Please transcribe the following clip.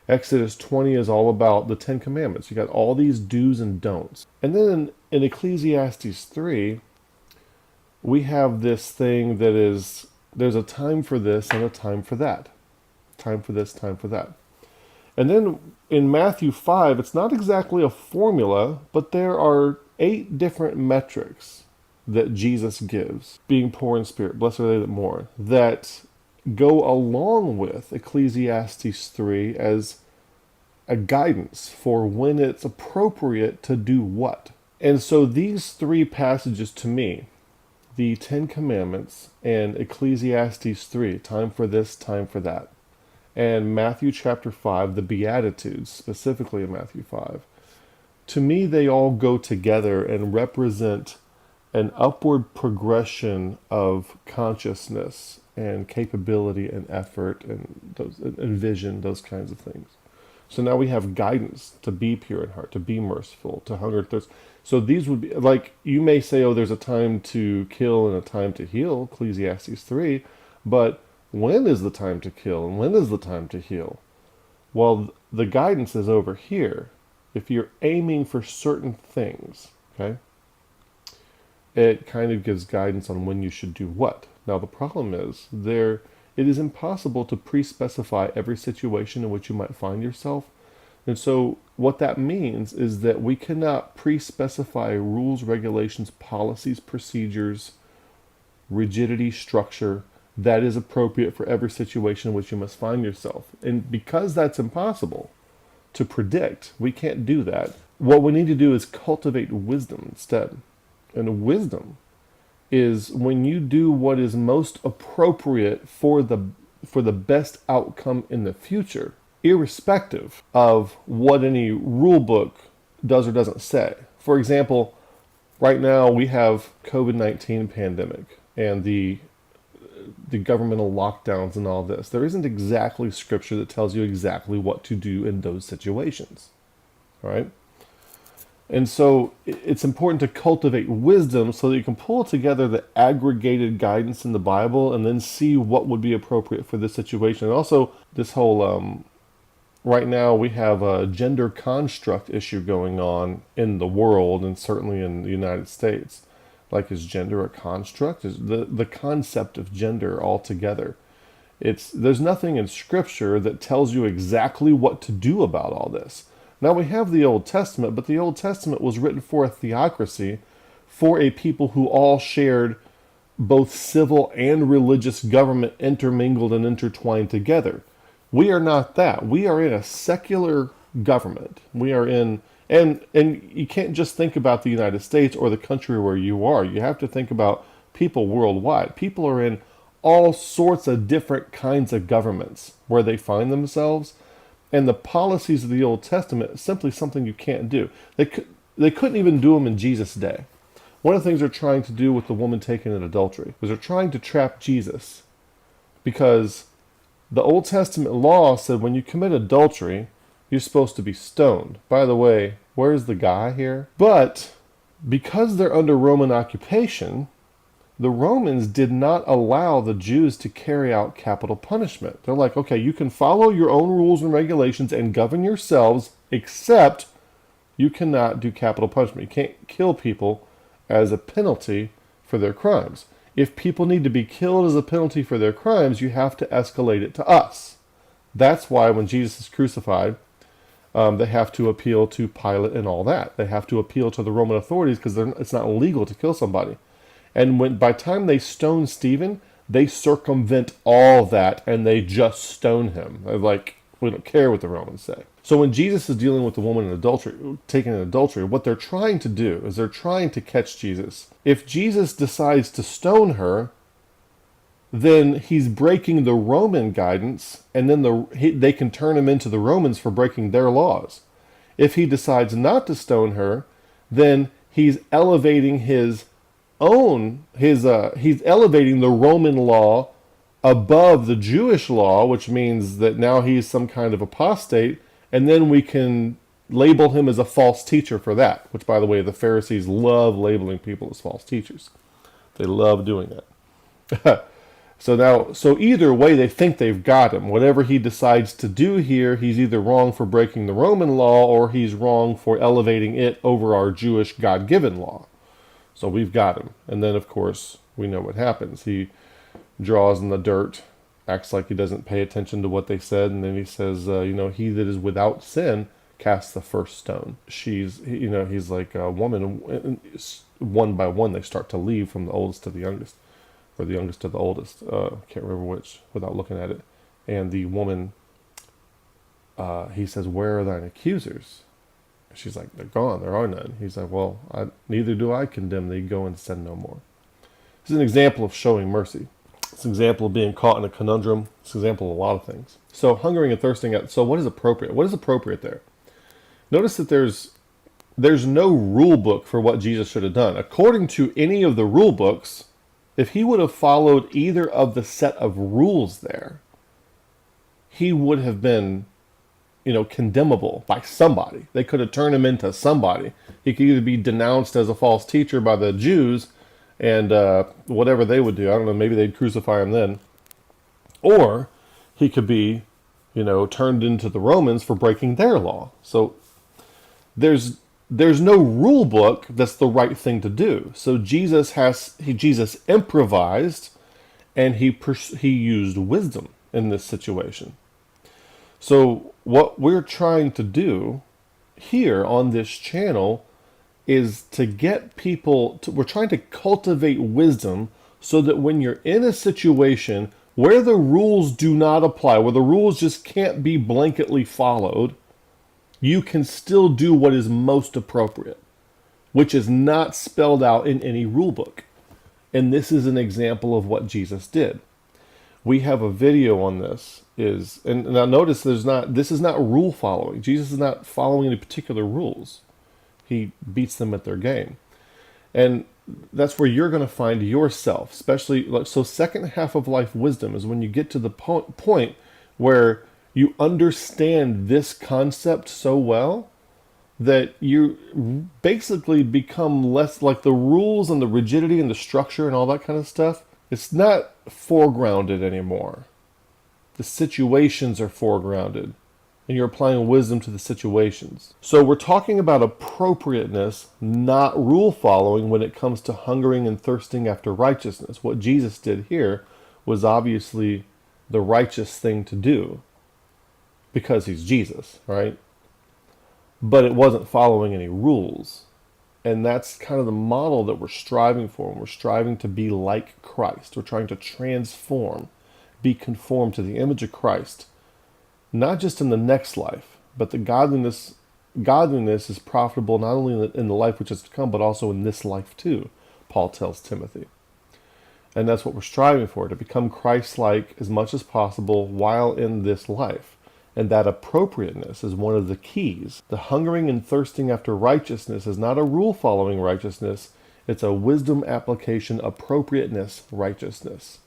Exodus 20 is all about the Ten Commandments. You got all these do's and don'ts. And then in Ecclesiastes 3, we have this thing that is, there's a time for this and a time for that. Time for this, time for that. And then in Matthew 5, it's not exactly a formula, but there are 8 different metrics that Jesus gives. Being poor in spirit, blessed are they that mourn, that go along with Ecclesiastes 3 as a guidance for when it's appropriate to do what. And so these 3 passages to me, the Ten Commandments and Ecclesiastes 3, time for this, time for that, and Matthew chapter 5, the Beatitudes, specifically in Matthew 5, to me they all go together and represent an upward progression of consciousness and capability and effort and vision, those kinds of things. So now we have guidance to be pure in heart, to be merciful, to hunger and thirst. So these would be, like, you may say, oh, there's a time to kill and a time to heal, Ecclesiastes 3, but when is the time to kill and when is the time to heal? Well, the guidance is over here. If you're aiming for certain things, okay, it kind of gives guidance on when you should do what. Now, the problem is it is impossible to pre-specify every situation in which you might find yourself. And so what that means is that we cannot pre-specify rules, regulations, policies, procedures, rigidity, structure that is appropriate for every situation in which you must find yourself. And because that's impossible to predict, we can't do that. What we need to do is cultivate wisdom instead. And wisdom is when you do what is most appropriate for the best outcome in the future, irrespective of what any rule book does or doesn't say. For example, right now we have COVID-19 pandemic and the governmental lockdowns and all this. There isn't exactly scripture that tells you exactly what to do in those situations. All right? And so it's important to cultivate wisdom so that you can pull together the aggregated guidance in the Bible and then see what would be appropriate for this situation. And also this whole, right now we have a gender construct issue going on in the world and certainly in the United States. Like, is gender a construct? Is the concept of gender altogether? There's nothing in Scripture that tells you exactly what to do about all this. Now, we have the Old Testament, but the Old Testament was written for a theocracy, for a people who all shared both civil and religious government intermingled and intertwined together. We are not that. We are in a secular government. We are in, and you can't just think about the United States or the country where you are. You have to think about people worldwide. People are in all sorts of different kinds of governments where they find themselves. And the policies of the Old Testament is simply something you can't do. They couldn't even do them in Jesus' day. One of the things they're trying to do with the woman taken in adultery is they're trying to trap Jesus. Because the Old Testament law said when you commit adultery, you're supposed to be stoned. By the way, where's the guy here? But because they're under Roman occupation, the Romans did not allow the Jews to carry out capital punishment. They're like, okay, you can follow your own rules and regulations and govern yourselves, except you cannot do capital punishment. You can't kill people as a penalty for their crimes. If people need to be killed as a penalty for their crimes, you have to escalate it to us. That's why when Jesus is crucified, they have to appeal to Pilate and all that. They have to appeal to the Roman authorities because it's not illegal to kill somebody. And by the time they stone Stephen, they circumvent all that and they just stone him. They're like, we don't care what the Romans say. So when Jesus is dealing with the woman in adultery, taken in adultery, what they're trying to do is they're trying to catch Jesus. If Jesus decides to stone her, then he's breaking the Roman guidance, and then they can turn him into the Romans for breaking their laws. If he decides not to stone her, then he's elevating he's elevating the Roman law above the Jewish law, which means that now he's some kind of apostate, and then we can label him as a false teacher for that, which, by the way, the Pharisees love labeling people as false teachers. They love doing that. So either way, they think they've got him. Whatever he decides to do here, he's either wrong for breaking the Roman law or he's wrong for elevating it over our Jewish God-given law. So we've got him. And then, of course, we know what happens. He draws in the dirt, acts like he doesn't pay attention to what they said, and then he says, he that is without sin casts the first stone. He's like a woman, and one by one they start to leave from the oldest to the youngest, or the youngest to the oldest. Can't remember which without looking at it. And the woman, he says, "Where are thine accusers?" She's like, "They're gone. There are none." He's like, "Well, neither do I condemn thee. Go and sin no more." This is an example of showing mercy. It's an example of being caught in a conundrum. It's an example of a lot of things. So hungering and thirsting. So what is appropriate? What is appropriate there? Notice that there's no rule book for what Jesus should have done. According to any of the rule books, if he would have followed either of the set of rules there, he would have been, condemnable by somebody. They could have turned him into somebody. He could either be denounced as a false teacher by the Jews and whatever they would do. I don't know, maybe they'd crucify him then. Or he could be, turned into the Romans for breaking their law. So there's no rule book that's the right thing to do. So Jesus improvised, and he used wisdom in this situation. So what we're trying to do here on this channel is to get people we're trying to cultivate wisdom so that when you're in a situation where the rules do not apply, where the rules just can't be blanketly followed, you can still do what is most appropriate, which is not spelled out in any rule book. And this is an example of what Jesus did. We have a video on this. And now notice this is not rule following. Jesus is not following any particular rules. He beats them at their game. And that's where you're going to find yourself, especially, so second half of life wisdom is when you get to the point where you understand this concept so well that you basically become less like the rules and the rigidity and the structure and all that kind of stuff. It's not foregrounded anymore. The situations are foregrounded, and you're applying wisdom to the situations. So we're talking about appropriateness, not rule following when it comes to hungering and thirsting after righteousness. What Jesus did here was obviously the righteous thing to do because he's Jesus, right? But it wasn't following any rules. And that's kind of the model that we're striving for. We're striving to be like Christ. We're trying to transform, be conformed to the image of Christ, not just in the next life, but the godliness is profitable not only in the life which is to come, but also in this life too, Paul tells Timothy. And that's what we're striving for, to become Christ-like as much as possible while in this life. And that appropriateness is one of the keys. The hungering and thirsting after righteousness is not a rule-following righteousness. It's a wisdom application appropriateness righteousness.